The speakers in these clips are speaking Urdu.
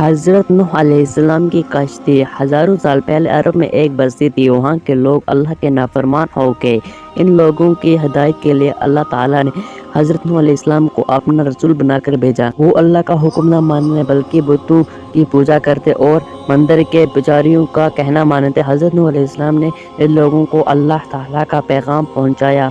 حضرت نوح علیہ السلام کی کشتی ہزاروں سال پہلے عرب میں ایک بستی تھی۔ وہاں کے لوگ اللہ کے نافرمان ہو گئے۔ ان لوگوں کی ہدایت کے لیے اللہ تعالیٰ نے حضرت نوح علیہ السلام کو اپنا رسول بنا کر بھیجا۔ وہ اللہ کا حکم نہ ماننے بلکہ بتوں کی پوجا کرتے اور مندر کے پجاریوں کا کہنا مانتے۔ حضرت نوح علیہ السلام نے ان لوگوں کو اللہ تعالیٰ کا پیغام پہنچایا۔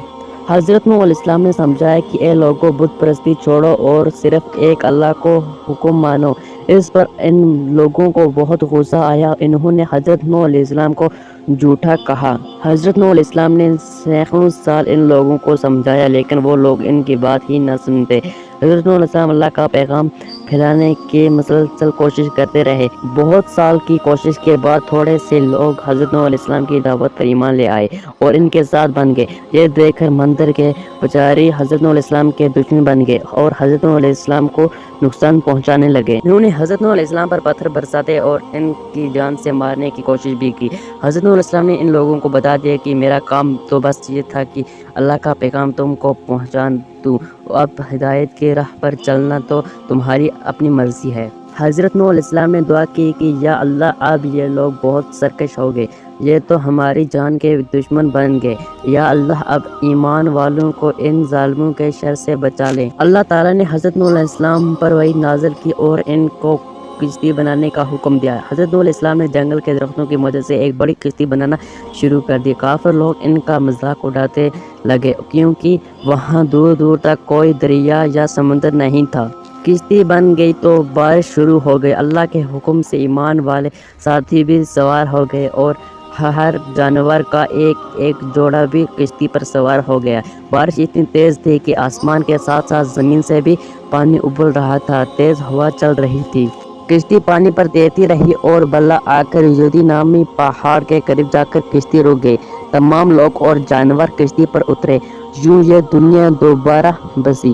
حضرت نوح علیہ السلام نے سمجھایا کہ اے لوگو، بت پرستی چھوڑو اور صرف ایک اللہ کو حکم مانو۔ اس پر ان لوگوں کو بہت غصہ آیا۔ انہوں نے حضرت نوح علیہ السلام کو جھوٹا کہا۔ حضرت نوح علیہ السلام نے سینکڑوں سال ان لوگوں کو سمجھایا لیکن وہ لوگ ان کی بات ہی نہ سنتے۔ حضرت نوح علیہ السلام اللہ کا پیغام پھیلانے کی مسلسل کوشش کرتے رہے۔ بہت سال کی کوشش کے بعد تھوڑے سے لوگ حضرت نوح علیہ السلام کی دعوت پر ایمان لے آئے اور ان کے ساتھ بن گئے۔ یہ دیکھ کر مندر کے پجاری حضرت نوح علیہ السلام کے دشمن بن گئے اور حضرت نوح علیہ السلام کو نقصان پہنچانے لگے۔ انہوں نے حضرت نوح علیہ السلام پر پتھر برساتے اور ان کی جان سے مارنے کی کوشش بھی کی۔ حضرت نوح علیہ السلام نے ان لوگوں کو بتا دیا کہ میرا کام تو بس یہ تھا کہ اللہ کا پیغام تم کو پہنچا دوں، اب ہدایت کی راہ پر چلنا تو تمہاری اپنی مرضی ہے۔ حضرت نوح علیہ السلام نے دعا کی کہ یا اللہ، اب یہ لوگ بہت سرکش ہو گئے، یہ تو ہماری جان کے دشمن بن گئے، یا اللہ اب ایمان والوں کو ان ظالموں کے شر سے بچا لے۔ اللہ تعالیٰ نے حضرت نوح علیہ السلام پر وحی نازل کی اور ان کو کشتی بنانے کا حکم دیا۔ حضرت نوح علیہ السلام نے جنگل کے درختوں کی مدد سے ایک بڑی کشتی بنانا شروع کر دی۔ کافر لوگ ان کا مذاق اڑاتے لگے کیونکہ وہاں دور دور تک کوئی دریا یا سمندر نہیں تھا۔ کشتی بن گئی تو بارش شروع ہو گئی۔ اللہ کے حکم سے ایمان والے ساتھی بھی سوار ہو گئے اور ہر جانور کا ایک ایک جوڑا بھی کشتی پر سوار ہو گیا۔ بارش اتنی تیز تھی کہ آسمان کے ساتھ ساتھ زمین سے بھی پانی ابل رہا تھا۔ تیز ہوا چل رہی تھی۔ کشتی پانی پر تیرتی رہی اور بلا آ کر یودی نامی پہاڑ کے قریب جا کر کشتی رک گئی۔ تمام لوگ اور جانور کشتی پر اترے۔ یوں یہ دنیا دوبارہ بسی۔